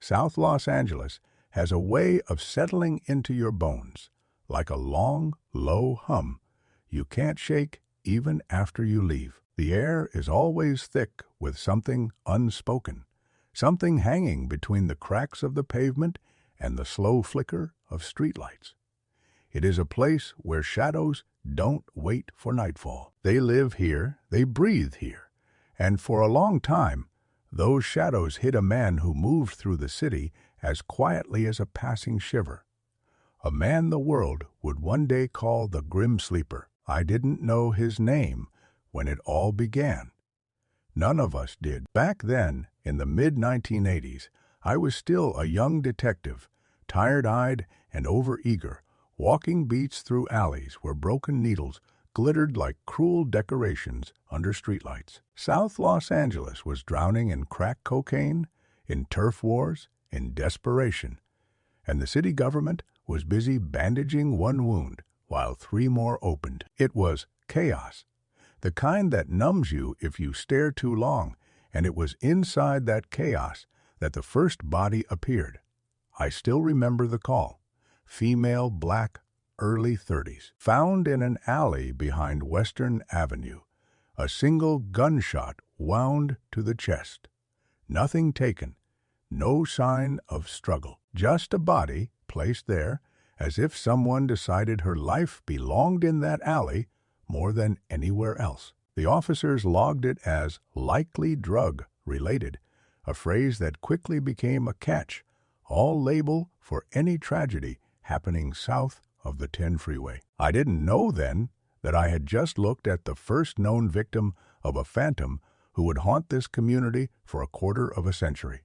South Los Angeles has a way of settling into your bones, like a long, low hum you can't shake even after you leave. The air is always thick with something unspoken, something hanging between the cracks of the pavement and the slow flicker of streetlights. It is a place where shadows don't wait for nightfall. They live here, they breathe here, and for a long time, those shadows hid a man who moved through the city as quietly as a passing shiver. A man the world would one day call the Grim Sleeper. I didn't know his name when it all began. None of us did. Back then, in the mid-1980s, I was still a young detective, tired-eyed and overeager, walking beats through alleys where broken needles glittered like cruel decorations under streetlights. South Los Angeles was drowning in crack cocaine, in turf wars, in desperation, and the city government was busy bandaging one wound while 3 more opened. It was chaos, the kind that numbs you if you stare too long, and it was inside that chaos that the first body appeared. I still remember the call. Female, black, early 30s, found in an alley behind Western Avenue. A single gunshot wound to the chest. Nothing taken, no sign of struggle, just a body placed there as if someone decided her life belonged in that alley more than anywhere else. The officers logged it as likely drug-related, a phrase that quickly became a catch, all label for any tragedy happening south of the 10 freeway. I didn't know then that I had just looked at the first known victim of a phantom who would haunt this community for a quarter of a century.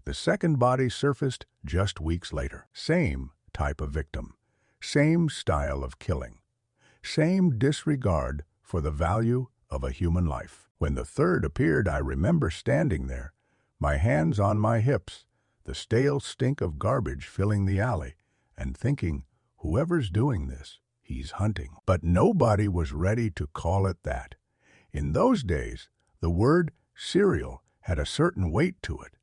The second body surfaced just weeks later. Same type of victim, same style of killing, same disregard for the value of a human life. When the third appeared, I remember standing there, my hands on my hips, the stale stink of garbage filling the alley, and thinking, whoever's doing this, he's hunting. But nobody was ready to call it that. In those days, the word serial had a certain weight to it,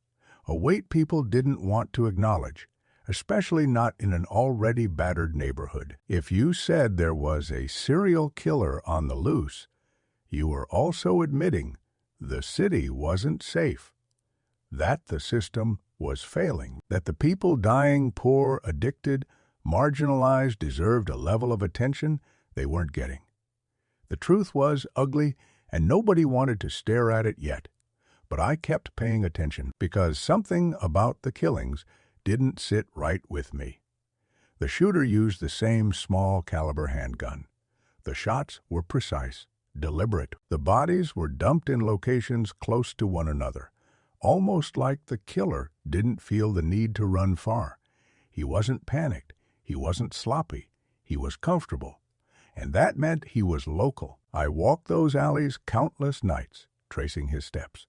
a weight people didn't want to acknowledge, especially not in an already battered neighborhood. If you said there was a serial killer on the loose, you were also admitting the city wasn't safe, that the system was failing, that the people dying poor, addicted, marginalized deserved a level of attention they weren't getting. The truth was ugly, and nobody wanted to stare at it yet. But I kept paying attention because something about the killings didn't sit right with me. The shooter used the same small-caliber handgun. The shots were precise, deliberate. The bodies were dumped in locations close to one another, almost like the killer didn't feel the need to run far. He wasn't panicked. He wasn't sloppy. He was comfortable. And that meant he was local. I walked those alleys countless nights, tracing his steps.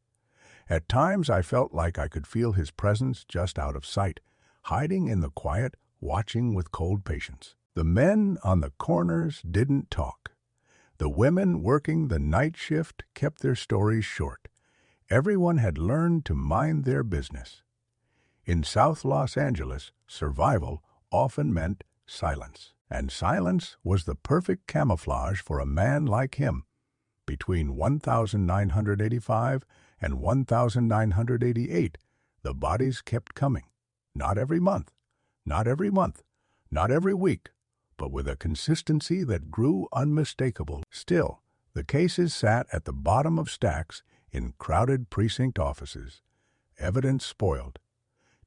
At times I felt like I could feel his presence just out of sight, hiding in the quiet, watching with cold patience. The men on the corners didn't talk. The women working the night shift kept their stories short. Everyone had learned to mind their business. In South Los Angeles, survival often meant silence. And silence was the perfect camouflage for a man like him. Between 1985 and 1988, the bodies kept coming. Not every month, not every month, not every week, but with a consistency that grew unmistakable. Still, the cases sat at the bottom of stacks in crowded precinct offices. Evidence spoiled.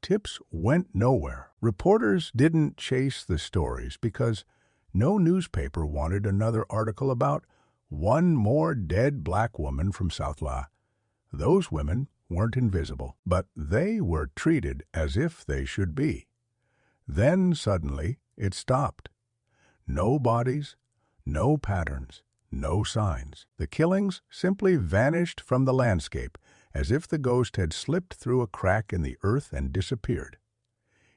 Tips went nowhere. Reporters didn't chase the stories because no newspaper wanted another article about one more dead black woman from South La. Those women weren't invisible, but they were treated as if they should be. Then suddenly it stopped. No bodies, no patterns, no signs. The killings simply vanished from the landscape as if the ghost had slipped through a crack in the earth and disappeared.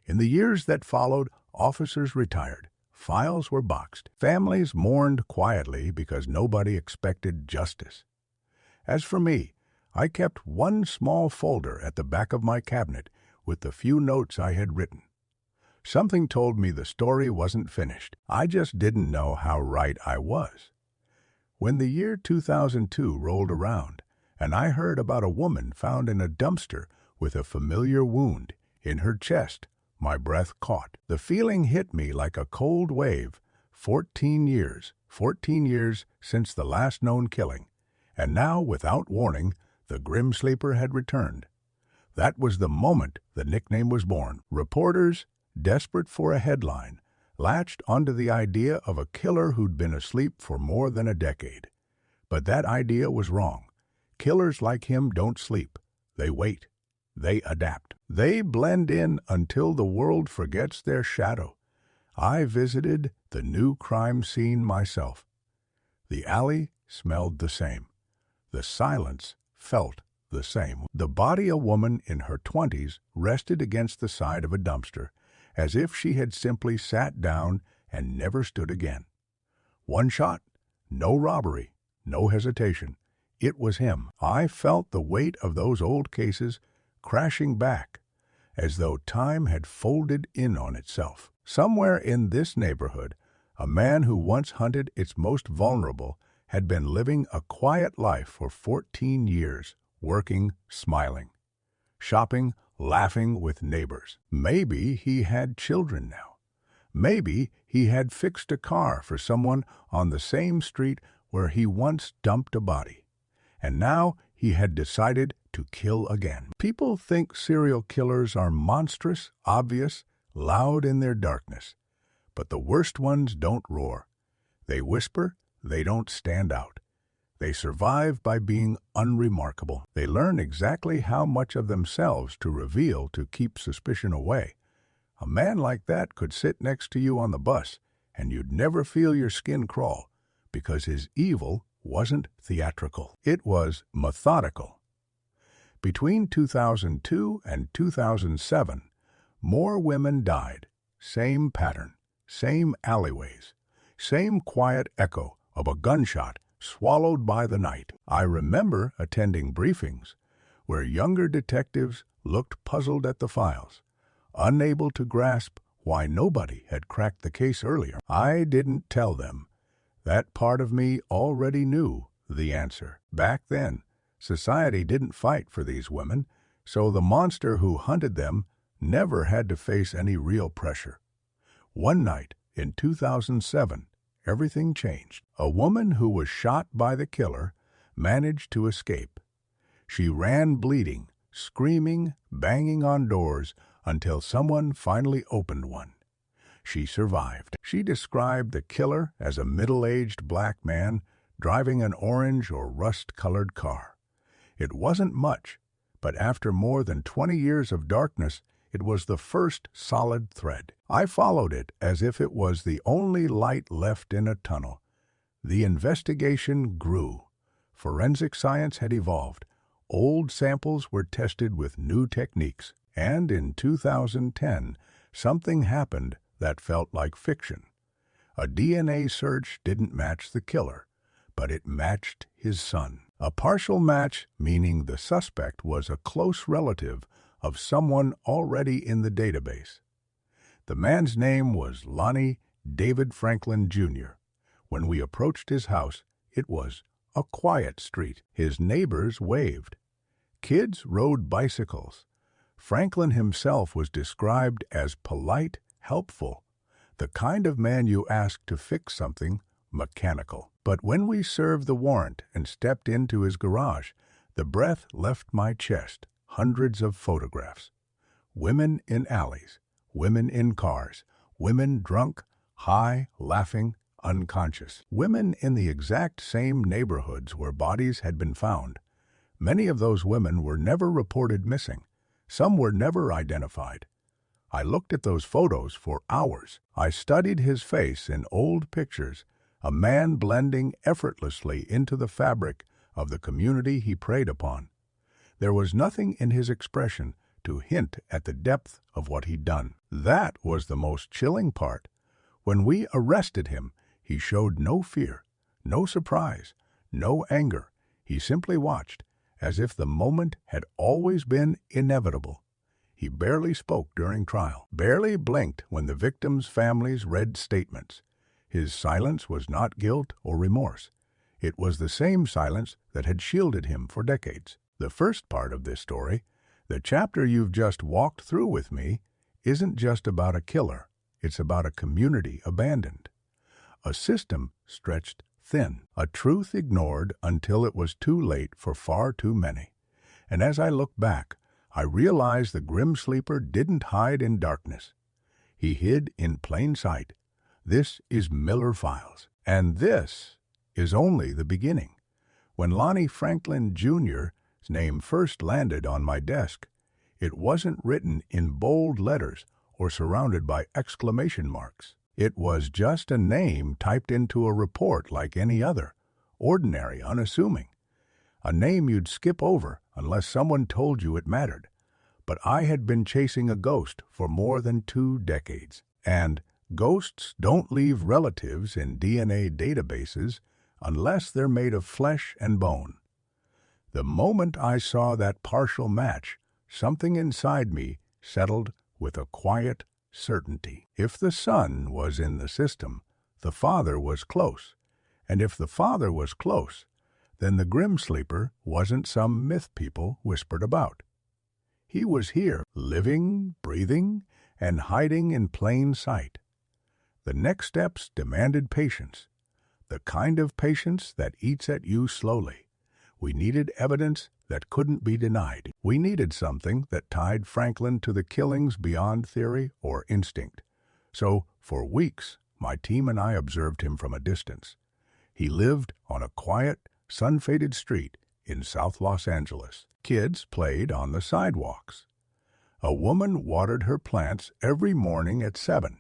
In the years that followed, officers retired. Files were boxed. Families mourned quietly because nobody expected justice. As for me, I kept one small folder at the back of my cabinet with the few notes I had written. Something told me the story wasn't finished. I just didn't know how right I was. When the year 2002 rolled around, and I heard about a woman found in a dumpster with a familiar wound in her chest, my breath caught. The feeling hit me like a cold wave. 14 years since the last known killing, and now, without warning, the grim sleeper had returned. That was the moment the nickname was born. Reporters, desperate for a headline, latched onto the idea of a killer who'd been asleep for more than a decade. But that idea was wrong. Killers like him don't sleep. They wait. They adapt. They blend in until the world forgets their shadow. I visited the new crime scene myself. The alley smelled the same. The silence felt the same. The body of a woman in her 20s rested against the side of a dumpster, as if she had simply sat down and never stood again. One shot, no robbery, no hesitation. It was him. I felt the weight of those old cases crashing back, as though time had folded in on itself. Somewhere in this neighborhood, a man who once hunted its most vulnerable had been living a quiet life for 14 years, working, smiling, shopping, laughing with neighbors. Maybe he had children now. Maybe he had fixed a car for someone on the same street where he once dumped a body. And now he had decided to kill again. People think serial killers are monstrous, obvious, loud in their darkness. But the worst ones don't roar. They whisper, they don't stand out. They survive by being unremarkable. They learn exactly how much of themselves to reveal to keep suspicion away. A man like that could sit next to you on the bus, and you'd never feel your skin crawl, because his evil wasn't theatrical. It was methodical. Between 2002 and 2007, more women died. Same pattern, same alleyways, same quiet echo of a gunshot swallowed by the night. I remember attending briefings where younger detectives looked puzzled at the files, unable to grasp why nobody had cracked the case earlier. I didn't tell them. That part of me already knew the answer. Back then, society didn't fight for these women, so the monster who hunted them never had to face any real pressure. One night in 2007, everything changed. A woman who was shot by the killer managed to escape. She ran bleeding, screaming, banging on doors until someone finally opened one. She survived. She described the killer as a middle-aged black man driving an orange or rust-colored car. It wasn't much, but after more than 20 years of darkness, it was the first solid thread. I followed it as if it was the only light left in a tunnel. The investigation grew. Forensic science had evolved. Old samples were tested with new techniques. And in 2010, something happened that felt like fiction. A DNA search didn't match the killer, but it matched his son. A partial match, meaning the suspect was a close relative of someone already in the database. The man's name was Lonnie David Franklin, Jr. When we approached his house, it was a quiet street. His neighbors waved. Kids rode bicycles. Franklin himself was described as polite, helpful, the kind of man you ask to fix something mechanical. But when we served the warrant and stepped into his garage, the breath left my chest. Hundreds of photographs. Women in alleys, women in cars, women drunk, high, laughing, unconscious. Women in the exact same neighborhoods where bodies had been found. Many of those women were never reported missing. Some were never identified. I looked at those photos for hours. I studied his face in old pictures, a man blending effortlessly into the fabric of the community he preyed upon. There was nothing in his expression to hint at the depth of what he'd done. That was the most chilling part. When we arrested him, he showed no fear, no surprise, no anger. He simply watched, as if the moment had always been inevitable. He barely spoke during trial, barely blinked when the victims' families read statements. His silence was not guilt or remorse. It was the same silence that had shielded him for decades. The first part of this story, the chapter you've just walked through with me, isn't just about a killer. It's about a community abandoned, a system stretched thin, a truth ignored until it was too late for far too many. And as I look back, I realize the grim sleeper didn't hide in darkness. He hid in plain sight. This is Miller Files, and this is only the beginning. When Lonnie Franklin Jr.'s name first landed on my desk, it wasn't written in bold letters or surrounded by exclamation marks. It was just a name typed into a report like any other, ordinary, unassuming. A name you'd skip over unless someone told you it mattered. But I had been chasing a ghost for more than 2 decades, and ghosts don't leave relatives in DNA databases unless they're made of flesh and bone. The moment I saw that partial match, something inside me settled with a quiet certainty. If the son was in the system, the father was close. And if the father was close, then the grim sleeper wasn't some myth people whispered about. He was here, living, breathing, and hiding in plain sight. The next steps demanded patience, the kind of patience that eats at you slowly. We needed evidence that couldn't be denied. We needed something that tied Franklin to the killings beyond theory or instinct. So, for weeks, my team and I observed him from a distance. He lived on a quiet, sun-faded street in South Los Angeles. Kids played on the sidewalks. A woman watered her plants every morning at 7.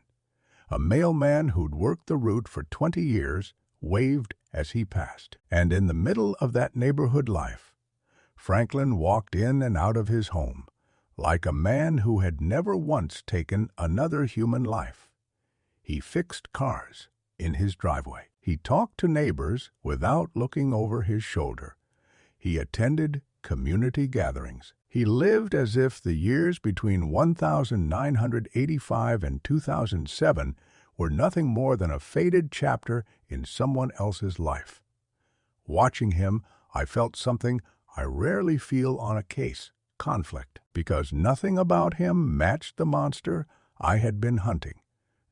A mailman who'd worked the route for 20 years waved as he passed. And in the middle of that neighborhood life, Franklin walked in and out of his home, like a man who had never once taken another human life. He fixed cars in his driveway. He talked to neighbors without looking over his shoulder. He attended community gatherings. He lived as if the years between 1985 and 2007 were nothing more than a faded chapter in someone else's life. Watching him, I felt something I rarely feel on a case, conflict, because nothing about him matched the monster I had been hunting.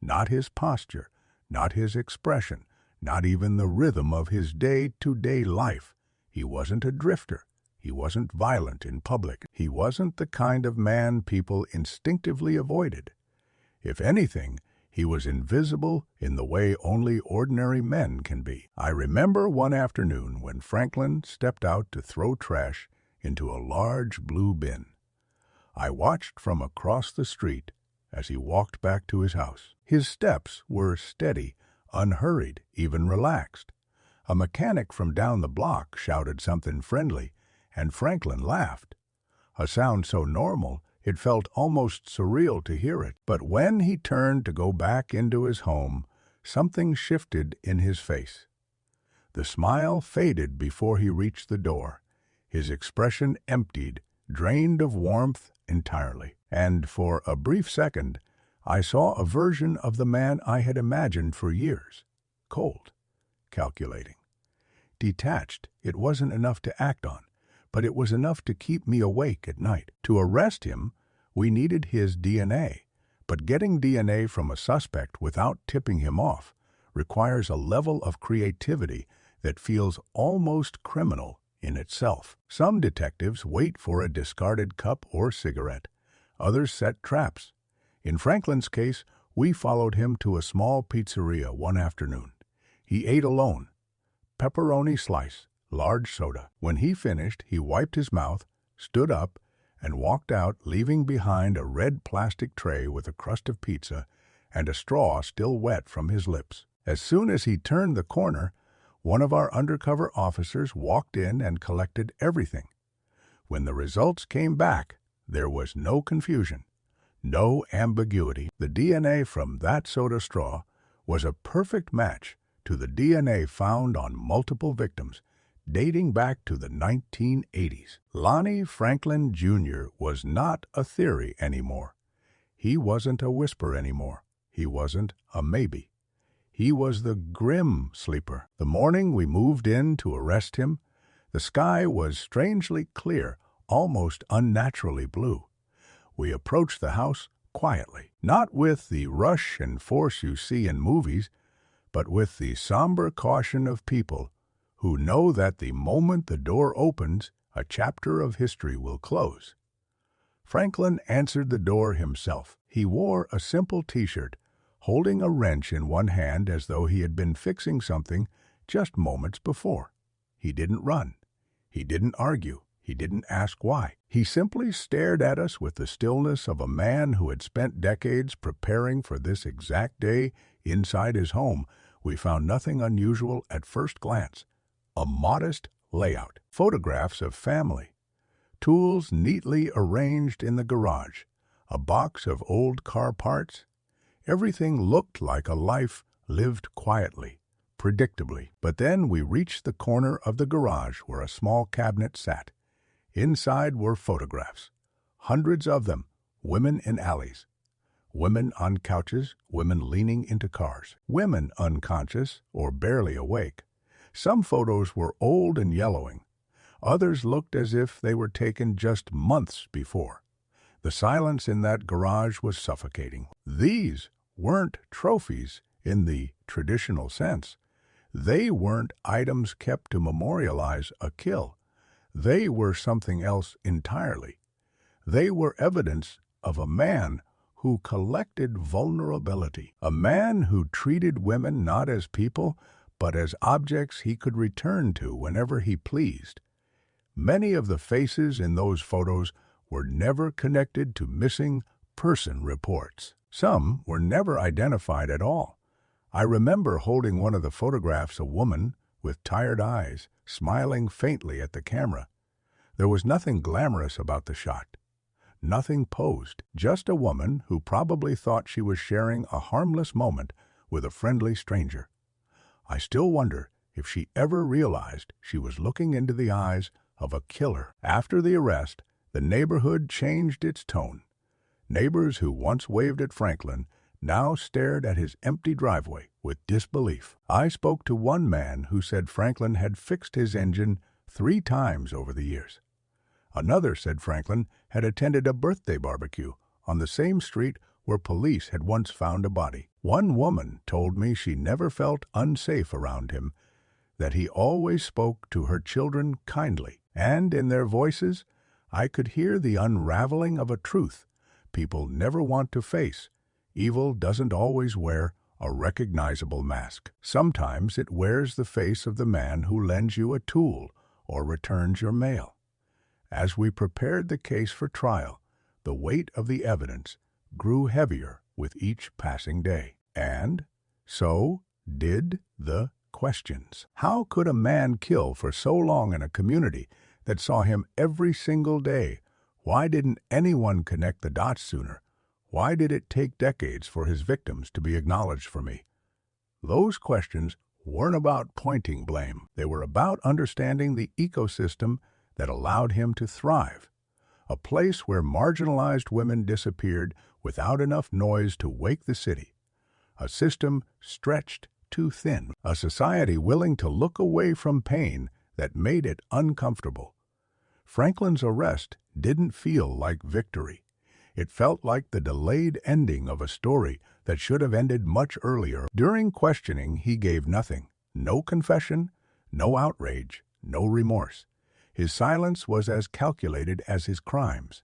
Not his posture, not his expression, not even the rhythm of his day-to-day life. He wasn't a drifter. He wasn't violent in public. He wasn't the kind of man people instinctively avoided. If anything, he was invisible in the way only ordinary men can be. I remember one afternoon when Franklin stepped out to throw trash into a large blue bin. I watched from across the street as he walked back to his house. His steps were steady, unhurried, even relaxed. A mechanic from down the block shouted something friendly, and Franklin laughed. A sound so normal, it felt almost surreal to hear it. But when he turned to go back into his home, something shifted in his face. The smile faded before he reached the door. His expression emptied, drained of warmth entirely. And for a brief second, I saw a version of the man I had imagined for years. Cold, calculating. Detached, it wasn't enough to act on, but it was enough to keep me awake at night. To arrest him, we needed his DNA, but getting DNA from a suspect without tipping him off requires a level of creativity that feels almost criminal in itself. Some detectives wait for a discarded cup or cigarette. Others set traps. In Franklin's case, we followed him to a small pizzeria one afternoon. He ate alone. Pepperoni slice, large soda. When he finished, he wiped his mouth, stood up, and walked out, leaving behind a red plastic tray with a crust of pizza and a straw still wet from his lips. As soon as he turned the corner, one of our undercover officers walked in and collected everything. When the results came back, there was no confusion, no ambiguity. The DNA from that soda straw was a perfect match to the DNA found on multiple victims, dating back to the 1980s. Lonnie Franklin Jr. was not a theory anymore. He wasn't a whisper anymore. He wasn't a maybe. He was the grim sleeper. The morning we moved in to arrest him, the sky was strangely clear, almost unnaturally blue. We approached the house quietly, not with the rush and force you see in movies, but with the somber caution of people who know that the moment the door opens, a chapter of history will close. Franklin answered the door himself. He wore a simple t-shirt, holding a wrench in one hand as though he had been fixing something just moments before. He didn't run. He didn't argue. He didn't ask why. He simply stared at us with the stillness of a man who had spent decades preparing for this exact day. Inside his home, we found nothing unusual at first glance. A modest layout, photographs of family, tools neatly arranged in the garage, a box of old car parts. Everything looked like a life lived quietly, predictably. But then we reached the corner of the garage where a small cabinet sat. Inside were photographs, hundreds of them, women in alleys, women on couches, women leaning into cars, women unconscious or barely awake. Some photos were old and yellowing. Others looked as if they were taken just months before. The silence in that garage was suffocating. These weren't trophies in the traditional sense. They weren't items kept to memorialize a kill. They were something else entirely. They were evidence of a man who collected vulnerability, a man who treated women not as people, but as objects he could return to whenever he pleased. Many of the faces in those photos were never connected to missing person reports. Some were never identified at all. I remember holding one of the photographs, a woman with tired eyes, smiling faintly at the camera. There was nothing glamorous about the shot. Nothing posed, just a woman who probably thought she was sharing a harmless moment with a friendly stranger. I still wonder if she ever realized she was looking into the eyes of a killer. After the arrest, the neighborhood changed its tone. Neighbors who once waved at Franklin now stared at his empty driveway with disbelief. I spoke to one man who said Franklin had fixed his engine 3 times over the years. Another said Franklin had attended a birthday barbecue on the same street where police had once found a body. One woman told me she never felt unsafe around him, that he always spoke to her children kindly, and in their voices I could hear the unraveling of a truth people never want to face. Evil doesn't always wear a recognizable mask. Sometimes it wears the face of the man who lends you a tool or returns your mail. As we prepared the case for trial, the weight of the evidence grew heavier with each passing day. And so did the questions. How could a man kill for so long in a community that saw him every single day? Why didn't anyone connect the dots sooner? Why did it take decades for his victims to be acknowledged for me? Those questions weren't about pointing blame. They were about understanding the ecosystem that allowed him to thrive. A place where marginalized women disappeared without enough noise to wake the city. A system stretched too thin. A society willing to look away from pain that made it uncomfortable. Franklin's arrest didn't feel like victory. It felt like the delayed ending of a story that should have ended much earlier. During questioning, he gave nothing. No confession, no outrage, no remorse. His silence was as calculated as his crimes.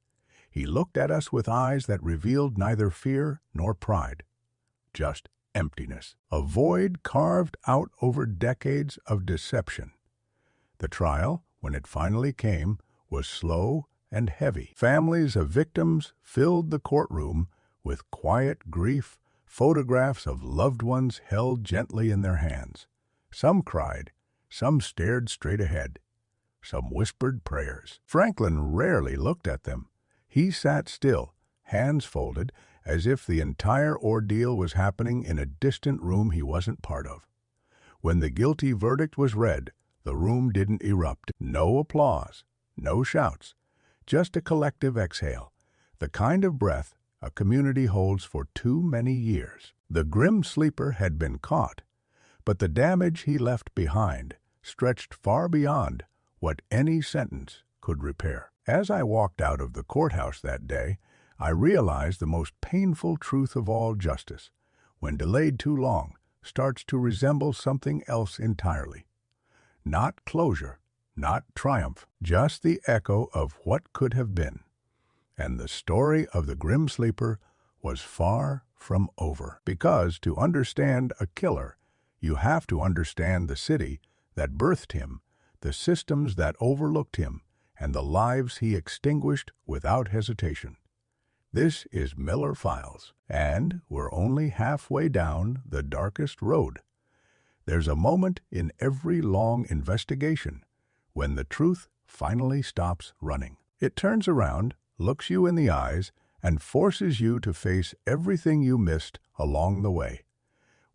He looked at us with eyes that revealed neither fear nor pride. Just emptiness. A void carved out over decades of deception. The trial, when it finally came, was slow and heavy. Families of victims filled the courtroom with quiet grief, photographs of loved ones held gently in their hands. Some cried, some stared straight ahead, some whispered prayers. Franklin rarely looked at them. He sat still, hands folded, as if the entire ordeal was happening in a distant room he wasn't part of. When the guilty verdict was read, The room didn't erupt. No applause, no shouts, just a collective exhale, the kind of breath a community holds for too many years. The grim sleeper had been caught, but the damage he left behind stretched far beyond what any sentence could repair. As I walked out of the courthouse that day, I realized the most painful truth of all: justice, when delayed too long, starts to resemble something else entirely. Not closure, not triumph, just the echo of what could have been. And the story of the grim sleeper was far from over. Because to understand a killer, you have to understand the city that birthed him, the systems that overlooked him, and the lives he extinguished without hesitation. This is Miller Files, and we're only halfway down the darkest road. There's a moment in every long investigation when the truth finally stops running. It turns around, looks you in the eyes, and forces you to face everything you missed along the way.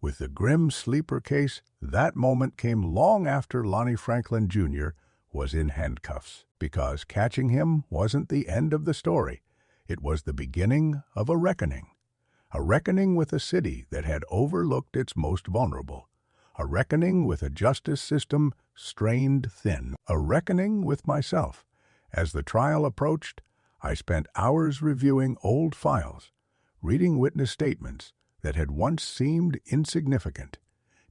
With the grim sleeper case, that moment came long after Lonnie Franklin Jr. was in handcuffs, because catching him wasn't the end of the story. It was the beginning of a reckoning with a city that had overlooked its most vulnerable, a reckoning with a justice system strained thin, a reckoning with myself. As the trial approached, I spent hours reviewing old files, reading witness statements that had once seemed insignificant,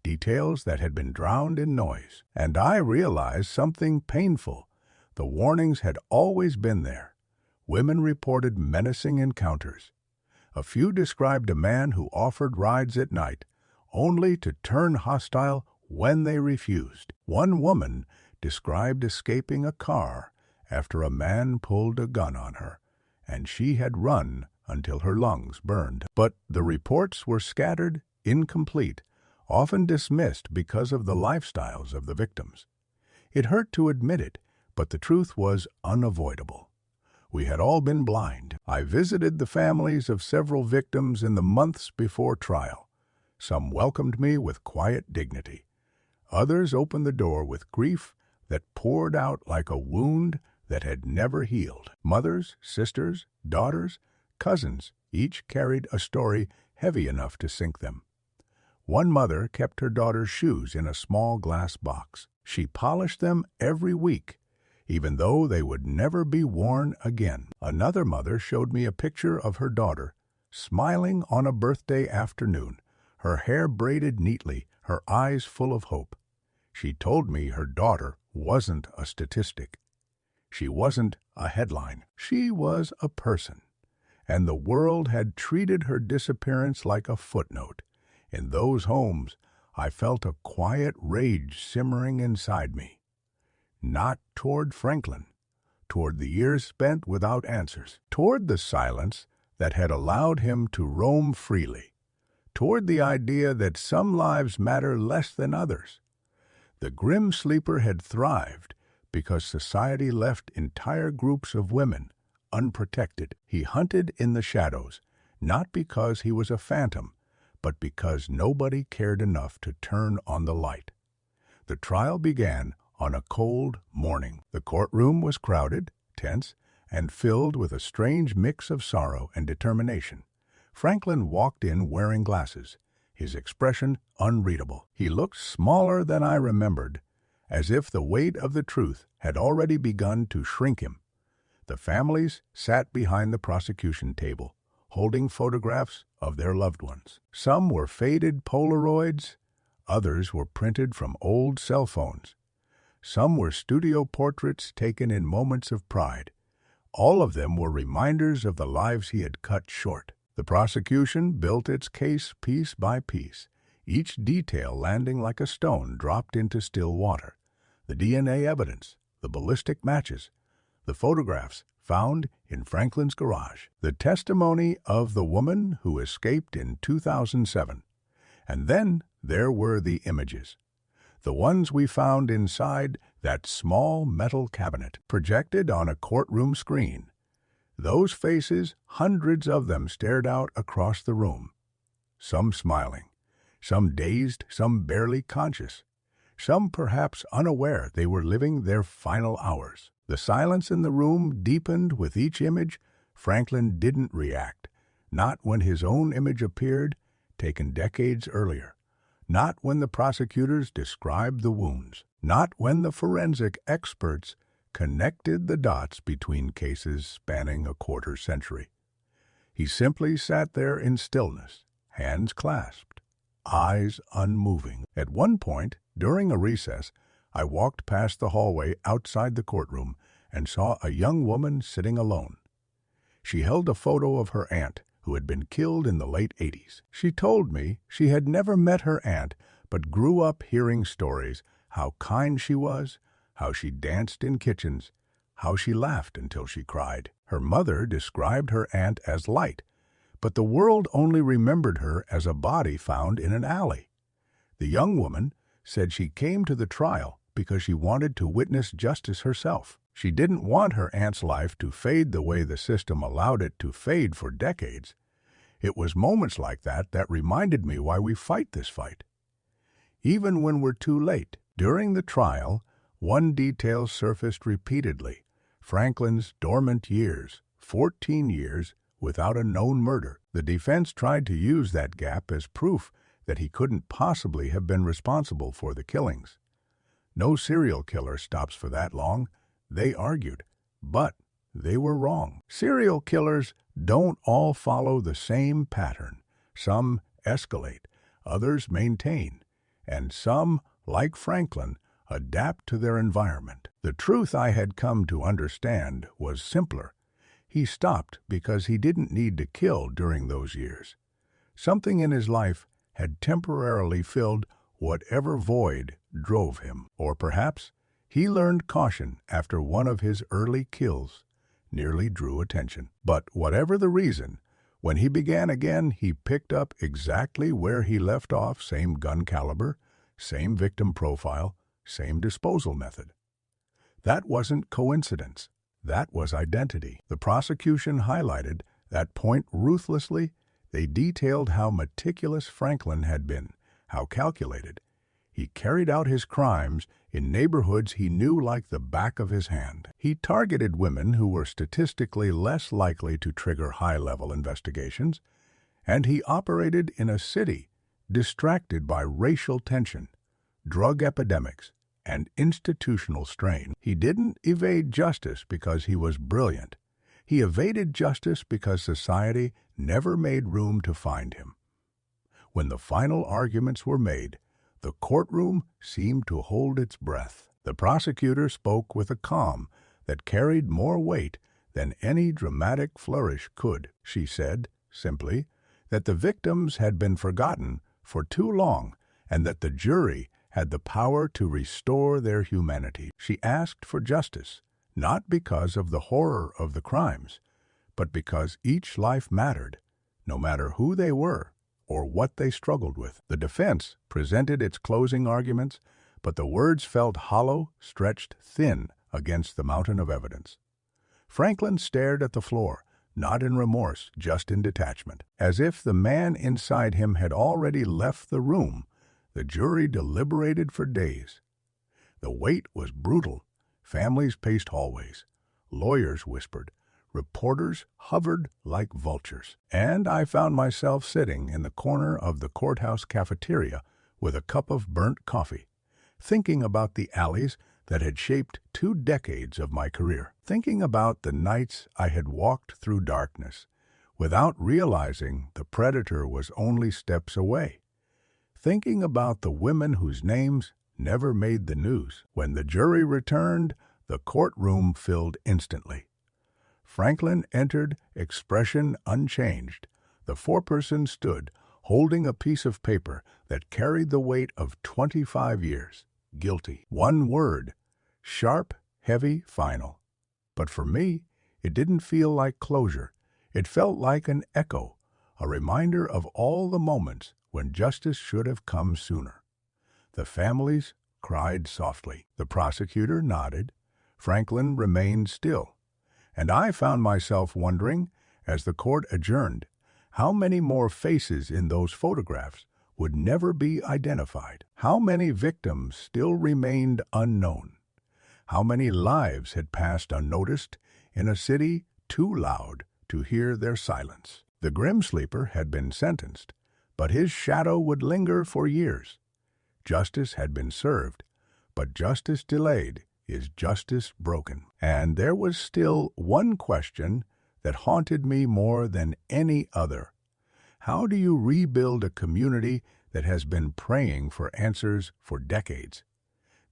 details that had been drowned in noise. And I realized something painful. The warnings had always been there. Women reported menacing encounters. A few described a man who offered rides at night, only to turn hostile when they refused. One woman described escaping a car after a man pulled a gun on her, and she had run until her lungs burned. But the reports were scattered, incomplete, often dismissed because of the lifestyles of the victims. It hurt to admit it, but the truth was unavoidable. We had all been blind. I visited the families of several victims in the months before trial. Some welcomed me with quiet dignity. Others opened the door with grief that poured out like a wound that had never healed. Mothers, sisters, daughters, cousins, each carried a story heavy enough to sink them. One mother kept her daughter's shoes in a small glass box. She polished them every week, even though they would never be worn again. Another mother showed me a picture of her daughter, smiling on a birthday afternoon, her hair braided neatly, her eyes full of hope. She told me her daughter wasn't a statistic. She wasn't a headline. She was a person, and the world had treated her disappearance like a footnote. In those homes, I felt a quiet rage simmering inside me. Not toward Franklin, toward the years spent without answers, toward the silence that had allowed him to roam freely, toward the idea that some lives matter less than others. The grim sleeper had thrived because society left entire groups of women unprotected. He hunted in the shadows, not because he was a phantom, but because nobody cared enough to turn on the light. The trial began on a cold morning. The courtroom was crowded, tense, and filled with a strange mix of sorrow and determination. Franklin walked in wearing glasses, his expression unreadable. He looked smaller than I remembered, as if the weight of the truth had already begun to shrink him. The families sat behind the prosecution table, holding photographs of their loved ones. Some were faded Polaroids, others were printed from old cell phones. Some were studio portraits taken in moments of pride. All of them were reminders of the lives he had cut short. The prosecution built its case piece by piece, each detail landing like a stone dropped into still water. The DNA evidence, the ballistic matches, the photographs found in Franklin's garage, the testimony of the woman who escaped in 2007. And then there were the images, the ones we found inside that small metal cabinet, projected on a courtroom screen. Those faces, hundreds of them, stared out across the room, some smiling, some dazed, some barely conscious. some perhaps unaware they were living their final hours. The silence in the room deepened with each image. Franklin didn't react, not when his own image appeared, taken decades earlier, not when the prosecutors described the wounds, not when the forensic experts connected the dots between cases spanning a quarter century. He simply sat there in stillness, hands clasped, eyes unmoving. At one point, during a recess, I walked past the hallway outside the courtroom and saw a young woman sitting alone. She held a photo of her aunt, who had been killed in the late 80s. She told me she had never met her aunt, but grew up hearing stories, how kind she was, how she danced in kitchens, how she laughed until she cried. Her mother described her aunt as light, but the world only remembered her as a body found in an alley. The young woman said she came to the trial because she wanted to witness justice herself. She didn't want her aunt's life to fade the way the system allowed it to fade for decades. It was moments like that that reminded me why we fight this fight. Even when we're too late. During the trial, one detail surfaced repeatedly: Franklin's dormant years, 14 years, without a known murder. The defense tried to use that gap as proof that he couldn't possibly have been responsible for the killings. No serial killer stops for that long, they argued, but they were wrong. Serial killers don't all follow the same pattern. Some escalate, others maintain, and some, like Franklin, adapt to their environment. The truth I had come to understand was simpler. He stopped because he didn't need to kill during those years. Something in his life had temporarily filled whatever void drove him. Or perhaps he learned caution after one of his early kills nearly drew attention. But whatever the reason, when he began again, he picked up exactly where he left off: same gun caliber, same victim profile, same disposal method. That wasn't coincidence. That was identity. The prosecution highlighted that point ruthlessly. They detailed how meticulous Franklin had been, how calculated. He carried out his crimes in neighborhoods he knew like the back of his hand. He targeted women who were statistically less likely to trigger high-level investigations, and he operated in a city distracted by racial tension, drug epidemics, and institutional strain. He didn't evade justice because he was brilliant. He evaded justice because society never made room to find him. When the final arguments were made, the courtroom seemed to hold its breath. The prosecutor spoke with a calm that carried more weight than any dramatic flourish could. She said, simply, that the victims had been forgotten for too long and that the jury had the power to restore their humanity. She asked for justice, not because of the horror of the crimes, but because each life mattered, no matter who they were or what they struggled with. The defense presented its closing arguments, but the words felt hollow, stretched thin against the mountain of evidence. Franklin stared at the floor, not in remorse, just in detachment. As if the man inside him had already left the room, the jury deliberated for days. The wait was brutal. Families paced hallways. Lawyers whispered. Reporters hovered like vultures. And I found myself sitting in the corner of the courthouse cafeteria with a cup of burnt coffee, thinking about the alleys that had shaped 2 decades of my career, thinking about the nights I had walked through darkness, without realizing the predator was only steps away, thinking about the women whose names never made the news. When the jury returned, the courtroom filled instantly. Franklin entered, expression unchanged. The foreperson stood, holding a piece of paper that carried the weight of 25 years. Guilty. One word. Sharp, heavy, final. But for me, it didn't feel like closure. It felt like an echo, a reminder of all the moments when justice should have come sooner. The families cried softly. The prosecutor nodded. Franklin remained still. And I found myself wondering, as the court adjourned, how many more faces in those photographs would never be identified. How many victims still remained unknown? How many lives had passed unnoticed in a city too loud to hear their silence? The grim sleeper had been sentenced, but his shadow would linger for years. Justice had been served, but justice delayed is justice broken. And there was still one question that haunted me more than any other. How do you rebuild a community that has been praying for answers for decades?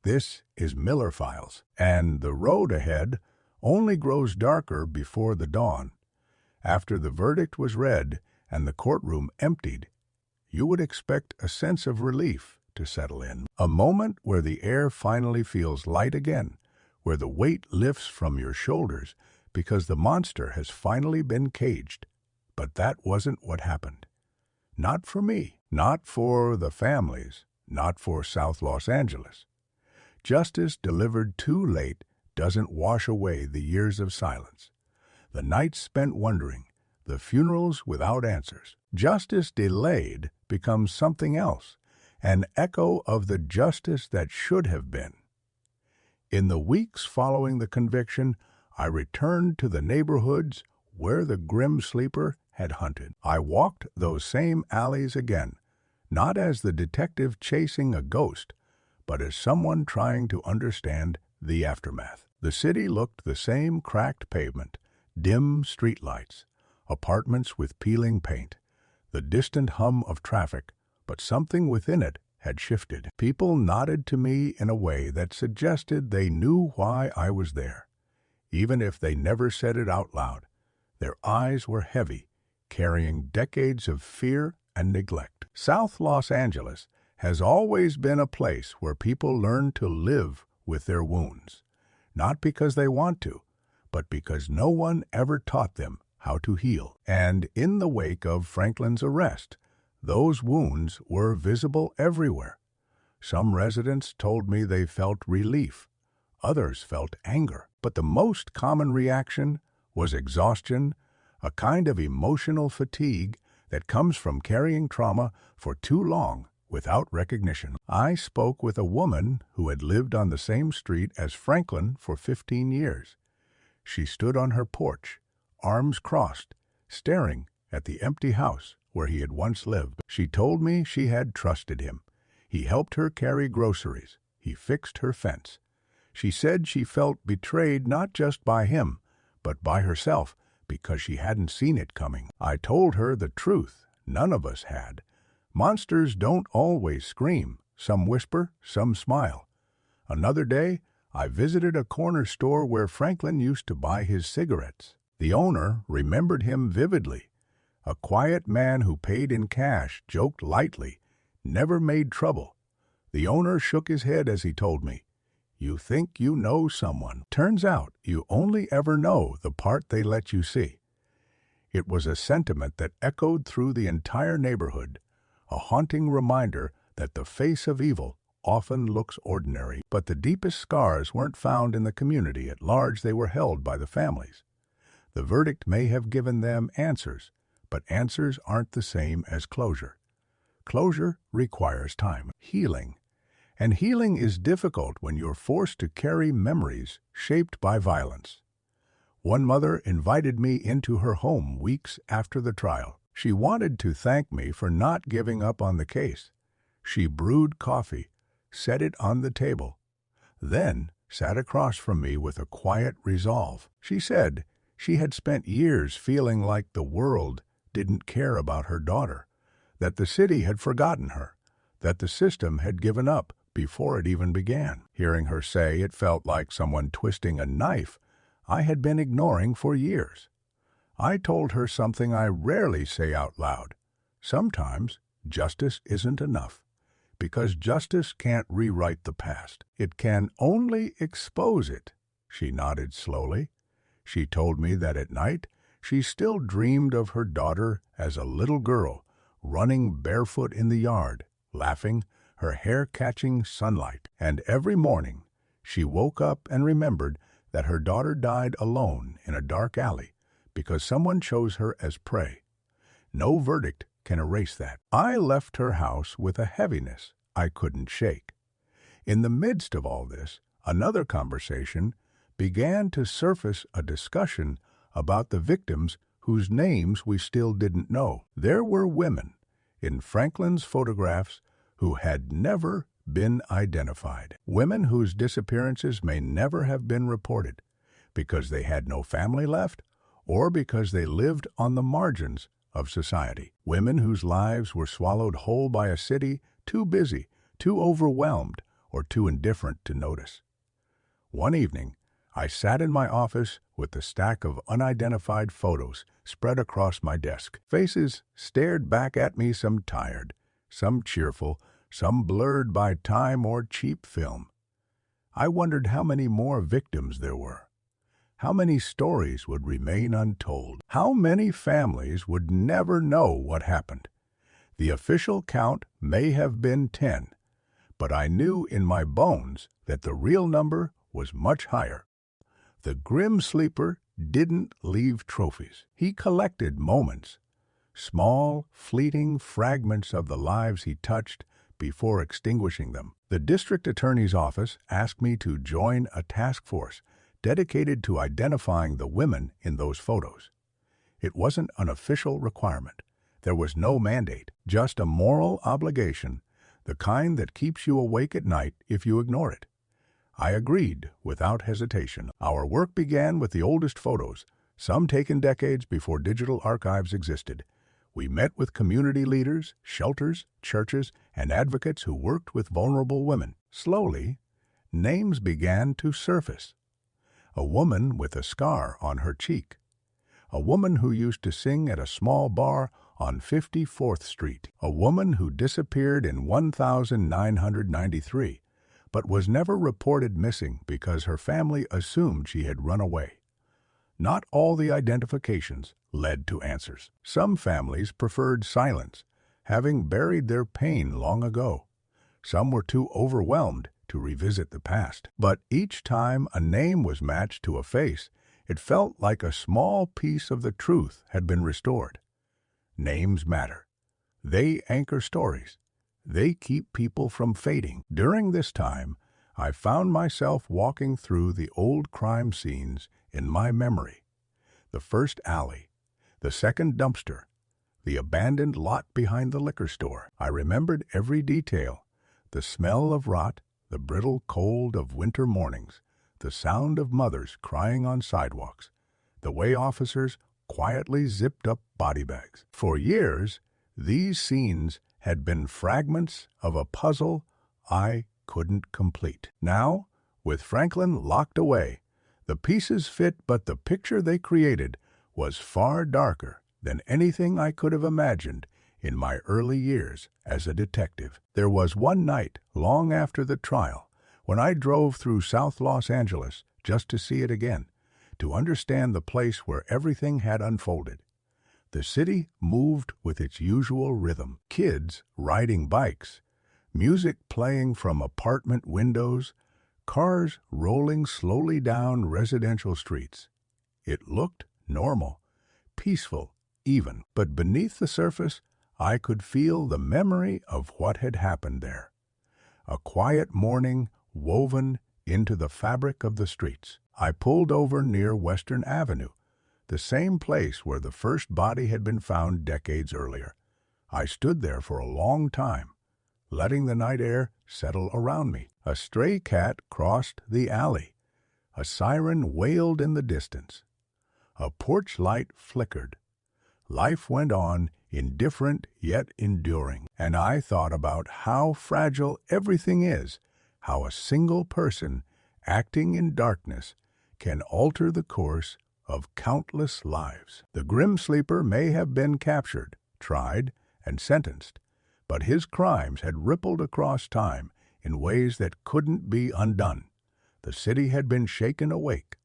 This is Miller Files, and the road ahead only grows darker before the dawn. After the verdict was read and the courtroom emptied, you would expect a sense of relief to settle in. A moment where the air finally feels light again, where the weight lifts from your shoulders because the monster has finally been caged. But that wasn't what happened. Not for me, not for the families, not for South Los Angeles. Justice delivered too late doesn't wash away the years of silence, the nights spent wondering, the funerals without answers. Justice delayed becomes something else, an echo of the justice that should have been. In the weeks following the conviction, I returned to the neighborhoods where the grim sleeper had hunted. I walked those same alleys again, not as the detective chasing a ghost, but as someone trying to understand the aftermath. The city looked the same: cracked pavement, dim streetlights, apartments with peeling paint, the distant hum of traffic, but something within it had shifted. People nodded to me in a way that suggested they knew why I was there, even if they never said it out loud. Their eyes were heavy, carrying decades of fear and neglect. South Los Angeles has always been a place where people learn to live with their wounds, not because they want to, but because no one ever taught them how to heal. And in the wake of Franklin's arrest, those wounds were visible everywhere. Some residents told me they felt relief. Others felt anger. But the most common reaction was exhaustion, a kind of emotional fatigue that comes from carrying trauma for too long without recognition. I spoke with a woman who had lived on the same street as Franklin for 15 years. She stood on her porch, arms crossed, staring at the empty house where he had once lived. She told me she had trusted him. He helped her carry groceries. He fixed her fence. She said she felt betrayed not just by him, but by herself, because she hadn't seen it coming. I told her the truth. None of us had. Monsters don't always scream. Some whisper, some smile. Another day, I visited a corner store where Franklin used to buy his cigarettes. The owner remembered him vividly. A quiet man who paid in cash, joked lightly, never made trouble. The owner shook his head as he told me, "You think you know someone. Turns out you only ever know the part they let you see." It was a sentiment that echoed through the entire neighborhood, a haunting reminder that the face of evil often looks ordinary. But the deepest scars weren't found in the community at large. They were held by the families. The verdict may have given them answers, but answers aren't the same as closure. Closure requires time, healing. And healing is difficult when you're forced to carry memories shaped by violence. One mother invited me into her home weeks after the trial. She wanted to thank me for not giving up on the case. She brewed coffee, set it on the table, then sat across from me with a quiet resolve. She said she had spent years feeling like the world didn't care about her daughter, that the city had forgotten her, that the system had given up before it even began. Hearing her say it felt like someone twisting a knife I had been ignoring for years. I told her something I rarely say out loud. Sometimes justice isn't enough, because justice can't rewrite the past. It can only expose it. She nodded slowly. She told me that at night she still dreamed of her daughter as a little girl, running barefoot in the yard, laughing, her hair catching sunlight. And every morning she woke up and remembered that her daughter died alone in a dark alley because someone chose her as prey. No verdict can erase that. I left her house with a heaviness I couldn't shake. In the midst of all this, another conversation began to surface, a discussion about the victims whose names we still didn't know. There were women in Franklin's photographs who had never been identified. Women whose disappearances may never have been reported because they had no family left or because they lived on the margins of society. Women whose lives were swallowed whole by a city too busy, too overwhelmed, or too indifferent to notice. One evening, I sat in my office with the stack of unidentified photos spread across my desk. Faces stared back at me, some tired, some cheerful, some blurred by time or cheap film. I wondered how many more victims there were. How many stories would remain untold? How many families would never know what happened? The official count may have been 10, but I knew in my bones that the real number was much higher. The grim sleeper didn't leave trophies. He collected moments, small, fleeting fragments of the lives he touched before extinguishing them. The district attorney's office asked me to join a task force dedicated to identifying the women in those photos. It wasn't an official requirement. There was no mandate, just a moral obligation, the kind that keeps you awake at night if you ignore it. I agreed without hesitation. Our work began with the oldest photos, some taken decades before digital archives existed. We met with community leaders, shelters, churches, and advocates who worked with vulnerable women. Slowly, names began to surface. A woman with a scar on her cheek. A woman who used to sing at a small bar on 54th Street. A woman who disappeared in 1993, but was never reported missing because her family assumed she had run away. Not all the identifications led to answers. Some families preferred silence, having buried their pain long ago. Some were too overwhelmed to revisit the past. But each time a name was matched to a face, it felt like a small piece of the truth had been restored. Names matter. They anchor stories. They keep people from fading. During this time, I found myself walking through the old crime scenes in my memory. The first alley, the second dumpster, the abandoned lot behind the liquor store. I remembered every detail, the smell of rot, the brittle cold of winter mornings, the sound of mothers crying on sidewalks, the way officers quietly zipped up body bags. For years, these scenes had been fragments of a puzzle I couldn't complete. Now, with Franklin locked away, the pieces fit, but the picture they created was far darker than anything I could have imagined in my early years as a detective. There was one night, long after the trial, when I drove through South Los Angeles just to see it again, to understand the place where everything had unfolded. The city moved with its usual rhythm, kids riding bikes, music playing from apartment windows, cars rolling slowly down residential streets. It looked normal, peaceful even, but beneath the surface, I could feel the memory of what had happened there. A quiet morning woven into the fabric of the streets. I pulled over near Western Avenue, the same place where the first body had been found decades earlier. I stood there for a long time, letting the night air settle around me. A stray cat crossed the alley. A siren wailed in the distance. A porch light flickered. Life went on, indifferent yet enduring, and I thought about how fragile everything is, how a single person acting in darkness can alter the course of countless lives. The grim sleeper may have been captured, tried, and sentenced, but his crimes had rippled across time in ways that couldn't be undone. The city had been shaken awake.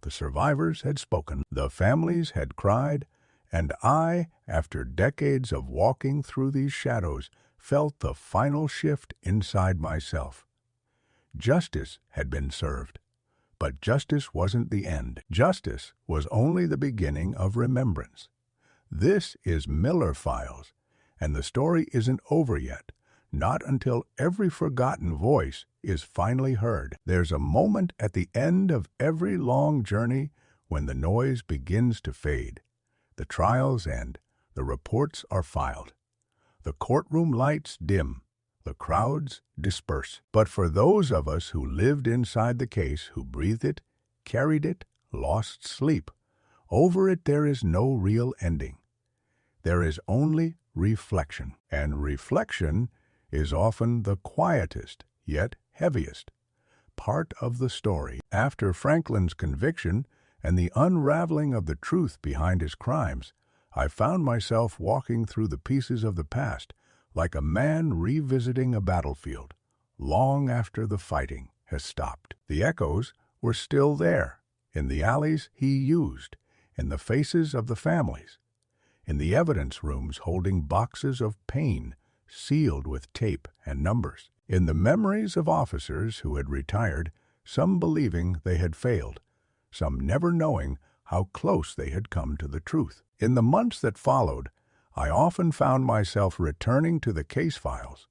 The survivors had spoken. The families had cried. And I, after decades of walking through these shadows, felt the final shift inside myself. Justice had been served. But justice wasn't the end. Justice was only the beginning of remembrance. This is Miller Files, And the story isn't over yet, not until every forgotten voice is finally heard. There's a moment at the end of every long journey when the noise begins to fade. The trials end, the reports are filed. The courtroom lights dim, the crowds disperse. But for those of us who lived inside the case, who breathed it, carried it, lost sleep, over it there is no real ending. There is only reflection, and reflection is often the quietest, yet heaviest, part of the story. After Franklin's conviction and the unraveling of the truth behind his crimes, I found myself walking through the pieces of the past like a man revisiting a battlefield, long after the fighting has stopped. The echoes were still there, in the alleys he used, in the faces of the families, in the evidence rooms holding boxes of pain sealed with tape and numbers, in the memories of officers who had retired, some believing they had failed, some never knowing how close they had come to the truth. In the months that followed, I often found myself returning to the case files,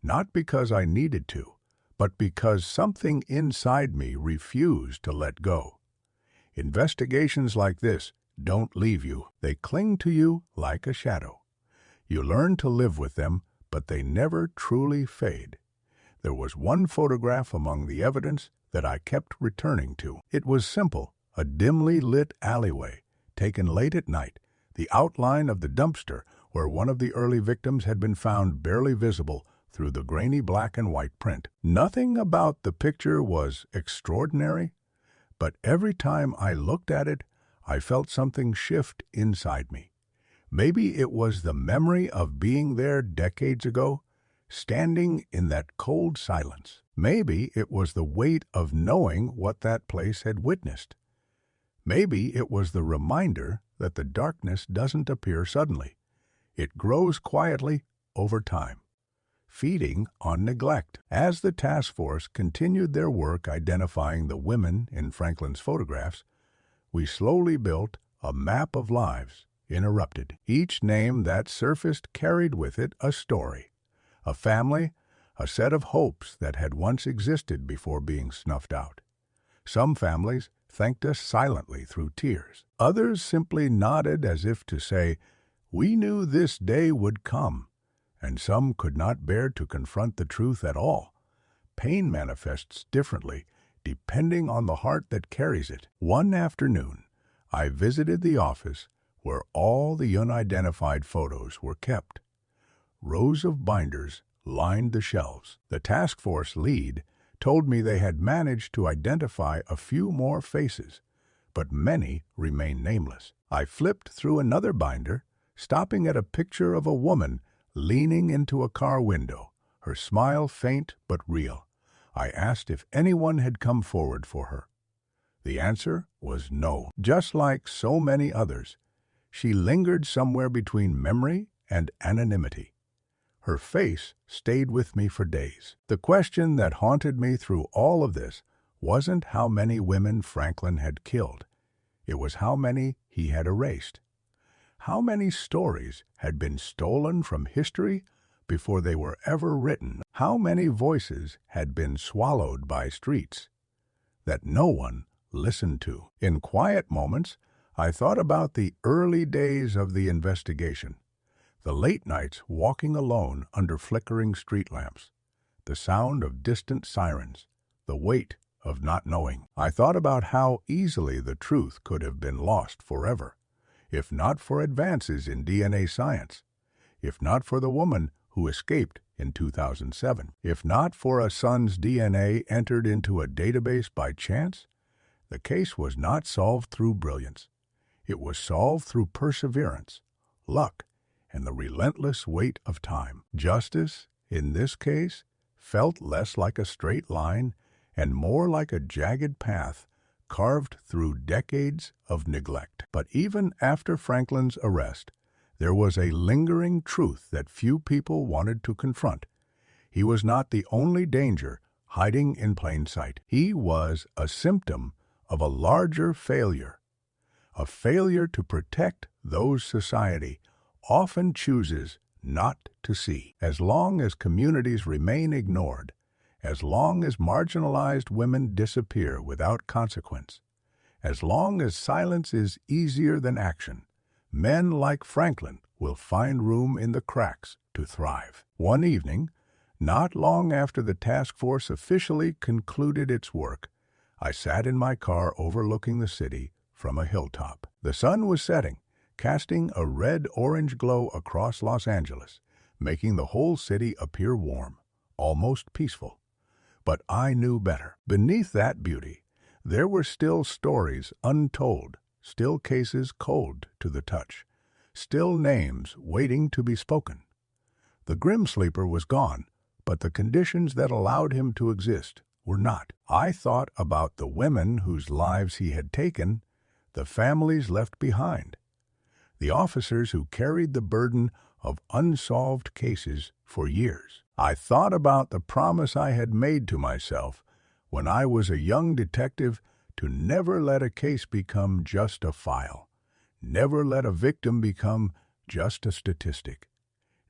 not because I needed to, but because something inside me refused to let go. Investigations like this don't leave you. They cling to you like a shadow. You learn to live with them, but they never truly fade. There was one photograph among the evidence that I kept returning to. It was simple, a dimly lit alleyway, taken late at night, the outline of the dumpster where one of the early victims had been found barely visible through the grainy black and white print. Nothing about the picture was extraordinary, but every time I looked at it, I felt something shift inside me. Maybe it was the memory of being there decades ago, standing in that cold silence. Maybe it was the weight of knowing what that place had witnessed. Maybe it was the reminder that the darkness doesn't appear suddenly. It grows quietly over time, feeding on neglect. As the task force continued their work identifying the women in Franklin's photographs, we slowly built a map of lives interrupted. Each name that surfaced carried with it a story, a family, a set of hopes that had once existed before being snuffed out. Some families thanked us silently through tears. Others simply nodded as if to say, "We knew this day would come," and some could not bear to confront the truth at all. Pain manifests differently depending on the heart that carries it. One afternoon, I visited the office where all the unidentified photos were kept. Rows of binders lined the shelves. The task force lead told me they had managed to identify a few more faces, but many remained nameless. I flipped through another binder, stopping at a picture of a woman leaning into a car window, her smile faint but real. I asked if anyone had come forward for her. The answer was no. Just like so many others, she lingered somewhere between memory and anonymity. Her face stayed with me for days. The question that haunted me through all of this wasn't how many women Franklin had killed. It was how many he had erased. How many stories had been stolen from history before they were ever written? How many voices had been swallowed by streets that no one listened to? In quiet moments, I thought about the early days of the investigation, the late nights walking alone under flickering street lamps, the sound of distant sirens, the weight of not knowing. I thought about how easily the truth could have been lost forever, if not for advances in DNA science, if not for the woman who escaped in 2007, if not for a son's DNA entered into a database by chance. The case was not solved through brilliance. It was solved through perseverance, luck, and the relentless weight of time. Justice, in this case, felt less like a straight line and more like a jagged path carved through decades of neglect. But even after Franklin's arrest, there was a lingering truth that few people wanted to confront. He was not the only danger hiding in plain sight. He was a symptom of a larger failure, a failure to protect those society often chooses not to see. As long as communities remain ignored, as long as marginalized women disappear without consequence, as long as silence is easier than action, men like Franklin will find room in the cracks to thrive. One evening, not long after the task force officially concluded its work, I sat in my car overlooking the city from a hilltop. The sun was setting, casting a red-orange glow across Los Angeles, making the whole city appear warm, almost peaceful. But I knew better. Beneath that beauty, there were still stories untold, still cases cold to the touch, still names waiting to be spoken. The Grim Sleeper was gone, but the conditions that allowed him to exist were not. I thought about the women whose lives he had taken, the families left behind, the officers who carried the burden of unsolved cases for years. I thought about the promise I had made to myself when I was a young detective to never let a case become just a file, never let a victim become just a statistic,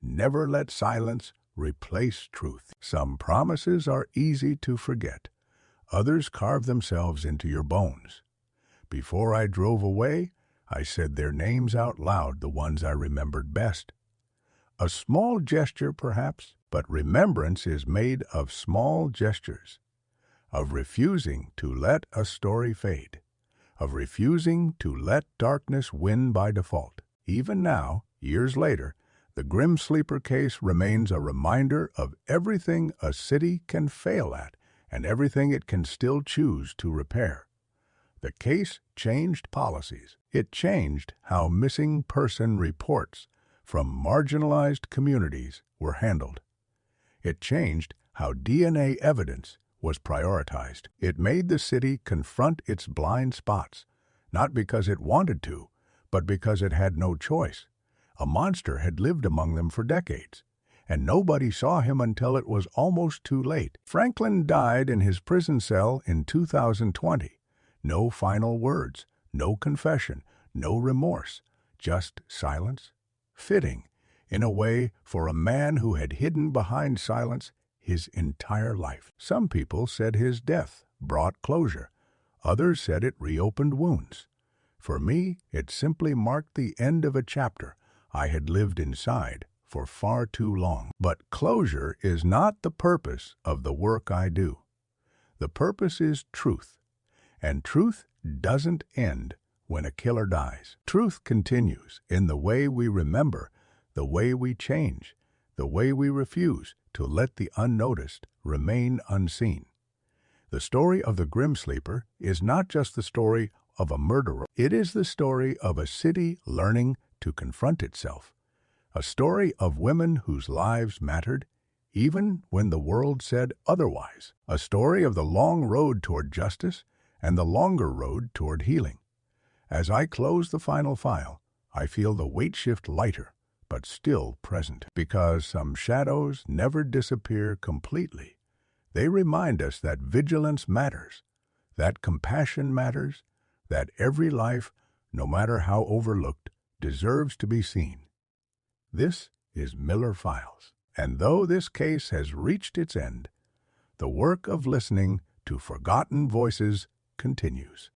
never let silence replace truth. Some promises are easy to forget. Others carve themselves into your bones. Before I drove away, I said their names out loud, the ones I remembered best. A small gesture, perhaps, but remembrance is made of small gestures, of refusing to let a story fade, of refusing to let darkness win by default. Even now, years later, the Grim Sleeper case remains a reminder of everything a city can fail at and everything it can still choose to repair. The case changed policies. It changed how missing person reports from marginalized communities were handled. It changed how DNA evidence was prioritized. It made the city confront its blind spots, not because it wanted to, but because it had no choice. A monster had lived among them for decades, and nobody saw him until it was almost too late. Franklin died in his prison cell in 2020. No final words, no confession, no remorse, just silence. Fitting, in a way, for a man who had hidden behind silence his entire life. Some people said his death brought closure. Others said it reopened wounds. For me, it simply marked the end of a chapter I had lived inside for far too long. But closure is not the purpose of the work I do. The purpose is truth. And truth doesn't end when a killer dies. Truth continues in the way we remember, the way we change, the way we refuse to let the unnoticed remain unseen. The story of the Grim Sleeper is not just the story of a murderer. It is the story of a city learning to confront itself. A story of women whose lives mattered, even when the world said otherwise. A story of the long road toward justice and the longer road toward healing. As I close the final file, I feel the weight shift lighter, but still present, because some shadows never disappear completely. They remind us that vigilance matters, that compassion matters, that every life, no matter how overlooked, deserves to be seen. This is Miller Files, and though this case has reached its end, the work of listening to forgotten voices continues.